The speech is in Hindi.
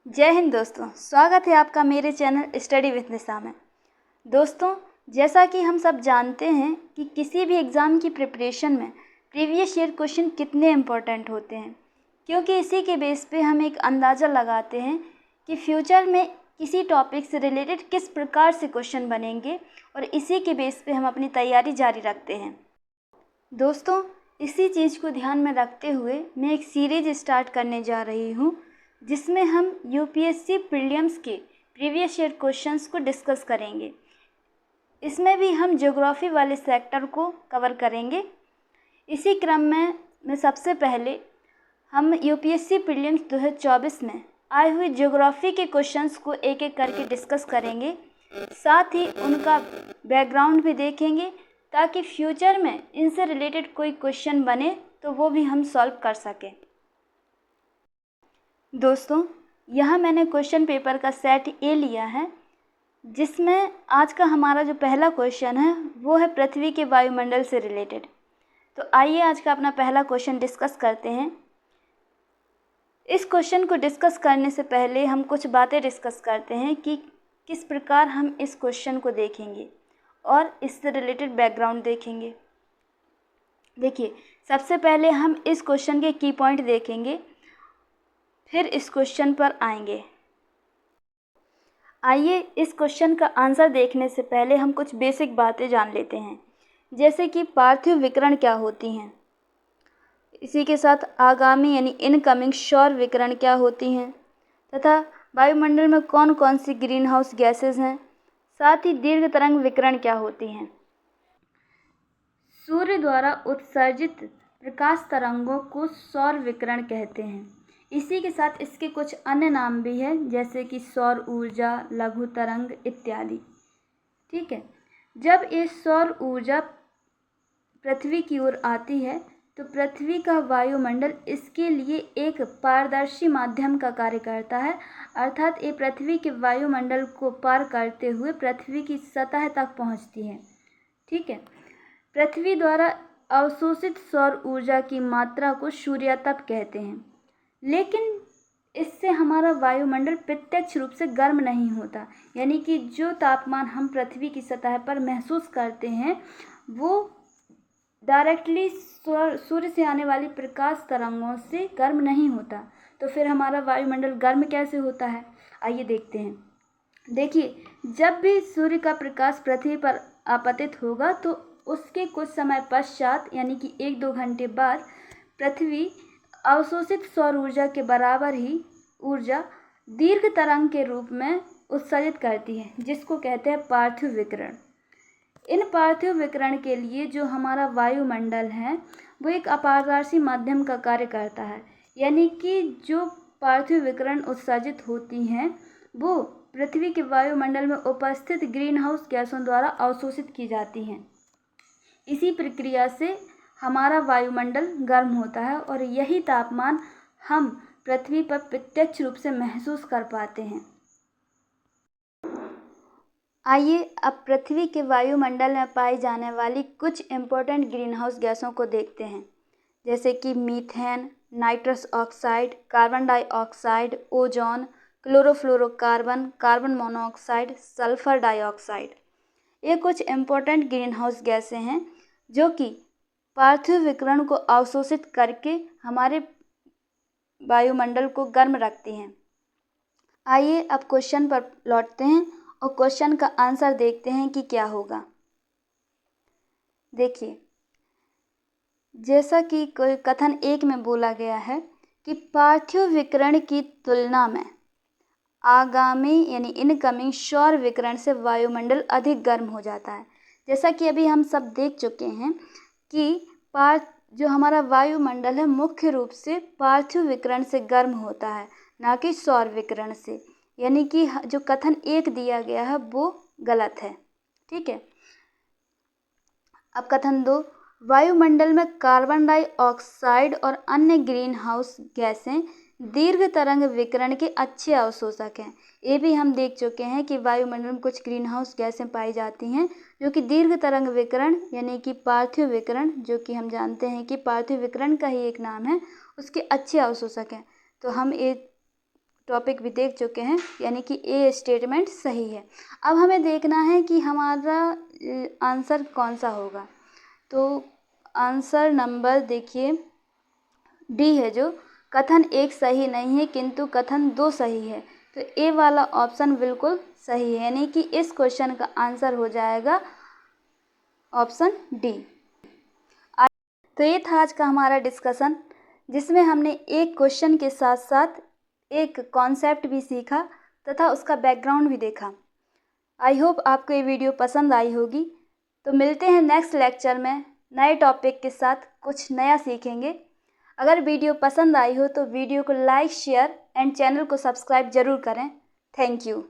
जय हिंद दोस्तों, स्वागत है आपका मेरे चैनल स्टडी विद निशा में। दोस्तों, जैसा कि हम सब जानते हैं कि किसी भी एग्ज़ाम की प्रिपरेशन में प्रीवियस ईयर क्वेश्चन कितने इम्पोर्टेंट होते हैं, क्योंकि इसी के बेस पे हम एक अंदाज़ा लगाते हैं कि फ्यूचर में किसी टॉपिक से रिलेटेड किस प्रकार से क्वेश्चन बनेंगे और इसी के बेस पे हम अपनी तैयारी जारी रखते हैं। दोस्तों, इसी चीज़ को ध्यान में रखते हुए मैं एक सीरीज स्टार्ट करने जा रही हूँ जिसमें हम यूपीएससी प्रीलिम्स के प्रीवियस ईयर क्वेश्चंस को डिस्कस करेंगे। इसमें भी हम ज्योग्राफी वाले सेक्टर को कवर करेंगे। इसी क्रम में सबसे पहले हम यूपीएससी प्रीलिम्स 2024 में आए हुए ज्योग्राफी के क्वेश्चंस को एक एक करके डिस्कस करेंगे, साथ ही उनका बैकग्राउंड भी देखेंगे ताकि फ्यूचर में इनसे रिलेटेड कोई क्वेश्चन बने तो वो भी हम सॉल्व कर सकें। दोस्तों, यहाँ मैंने क्वेश्चन पेपर का सेट ए लिया है, जिसमें आज का हमारा जो पहला क्वेश्चन है वो है पृथ्वी के वायुमंडल से रिलेटेड। तो आइए आज का अपना पहला क्वेश्चन डिस्कस करते हैं। इस क्वेश्चन को डिस्कस करने से पहले हम कुछ बातें डिस्कस करते हैं कि किस प्रकार हम इस क्वेश्चन को देखेंगे और इससे रिलेटेड बैकग्राउंड देखेंगे। देखिए, सबसे पहले हम इस क्वेश्चन के की पॉइंट देखेंगे, फिर इस क्वेश्चन पर आएंगे। आइए इस क्वेश्चन का आंसर देखने से पहले हम कुछ बेसिक बातें जान लेते हैं, जैसे कि पार्थिव विकिरण क्या होती हैं, इसी के साथ आगामी यानी इनकमिंग सौर विकिरण क्या होती हैं, तथा वायुमंडल में कौन कौन सी ग्रीन हाउस गैसेज हैं, साथ ही दीर्घ तरंग विकिरण क्या होती हैं। सूर्य द्वारा उत्सर्जित प्रकाश तरंगों को सौर विकिरण कहते हैं। इसी के साथ इसके कुछ अन्य नाम भी हैं, जैसे कि सौर ऊर्जा, लघु तरंग इत्यादि। ठीक है, जब ये सौर ऊर्जा पृथ्वी की ओर आती है तो पृथ्वी का वायुमंडल इसके लिए एक पारदर्शी माध्यम का कार्य करता है, अर्थात ये पृथ्वी के वायुमंडल को पार करते हुए पृथ्वी की सतह तक पहुंचती है। ठीक है, पृथ्वी द्वारा अवशोषित सौर ऊर्जा की मात्रा को सूर्यताप कहते हैं, लेकिन इससे हमारा वायुमंडल प्रत्यक्ष रूप से गर्म नहीं होता, यानी कि जो तापमान हम पृथ्वी की सतह पर महसूस करते हैं वो डायरेक्टली सूर्य से आने वाली प्रकाश तरंगों से गर्म नहीं होता। तो फिर हमारा वायुमंडल गर्म कैसे होता है, आइए देखते हैं। देखिए, जब भी सूर्य का प्रकाश पृथ्वी पर आपतित होगा तो उसके कुछ समय पश्चात यानी कि 1-2 घंटे बाद पृथ्वी अवशोषित सौर ऊर्जा के बराबर ही ऊर्जा दीर्घ तरंग के रूप में उत्सर्जित करती है, जिसको कहते हैं पार्थिव विकिरण। इन पार्थिव विकिरण के लिए जो हमारा वायुमंडल है वो एक अपारदर्शी माध्यम का कार्य करता है, यानी कि जो पार्थिव विकिरण उत्सर्जित होती हैं वो पृथ्वी के वायुमंडल में उपस्थित ग्रीन हाउस गैसों द्वारा अवशोषित की जाती हैं। इसी प्रक्रिया से हमारा वायुमंडल गर्म होता है और यही तापमान हम पृथ्वी पर प्रत्यक्ष रूप से महसूस कर पाते हैं। आइए अब पृथ्वी के वायुमंडल में पाई जाने वाली कुछ इम्पोर्टेंट ग्रीन हाउस गैसों को देखते हैं, जैसे कि methane, nitrous oxide, carbon dioxide, ozone, chlorofluorocarbon, carbon monoxide, sulphur dioxide. ये कुछ इम्पोर्टेंट ग्रीन हाउस गैसें हैं जो कि पार्थिव विकिरण को अवशोषित करके हमारे वायुमंडल को गर्म रखती हैं। आइए अब क्वेश्चन पर लौटते हैं और क्वेश्चन का आंसर देखते हैं कि क्या होगा। देखिए, जैसा कि कथन 1 में बोला गया है कि पार्थिव विकिरण की तुलना में आगामी यानी इनकमिंग सौर विकिरण से वायुमंडल अधिक गर्म हो जाता है। जैसा कि अभी हम सब देख चुके हैं कि जो हमारा वायुमंडल है मुख्य रूप से पार्थिव विकिरण से गर्म होता है, ना कि सौर विकिरण से, यानी कि जो कथन 1 दिया गया है वो गलत है। ठीक है, अब कथन 2, वायुमंडल में कार्बन डाइऑक्साइड और अन्य ग्रीन हाउस गैसें दीर्घ तरंग विकिरण के अच्छे अवशोषक हैं। ये भी हम देख चुके हैं कि वायुमंडल में कुछ ग्रीन हाउस गैसें पाई जाती हैं जो कि दीर्घ तरंग विकिरण यानी कि पार्थिव विकिरण, जो कि हम जानते हैं कि पार्थिव विकिरण का ही एक नाम है, उसके अच्छे अवशोषक हैं। तो हम ये टॉपिक भी देख चुके हैं, यानी कि ए स्टेटमेंट सही है। अब हमें देखना है कि हमारा आंसर कौन सा होगा। तो आंसर नंबर देखिए डी है, जो कथन 1 सही नहीं है किंतु कथन 2 सही है। तो ए वाला ऑप्शन बिल्कुल सही है, यानी कि इस क्वेश्चन का आंसर हो जाएगा ऑप्शन डी। तो ये था आज का हमारा डिस्कशन, जिसमें हमने एक क्वेश्चन के साथ साथ एक कॉन्सेप्ट भी सीखा तथा उसका बैकग्राउंड भी देखा। आई होप आपको ये वीडियो पसंद आई होगी। तो मिलते हैं नेक्स्ट लेक्चर में नए टॉपिक के साथ, कुछ नया सीखेंगे। अगर वीडियो पसंद आई हो तो वीडियो को लाइक, शेयर एंड चैनल को सब्सक्राइब ज़रूर करें। Thank you.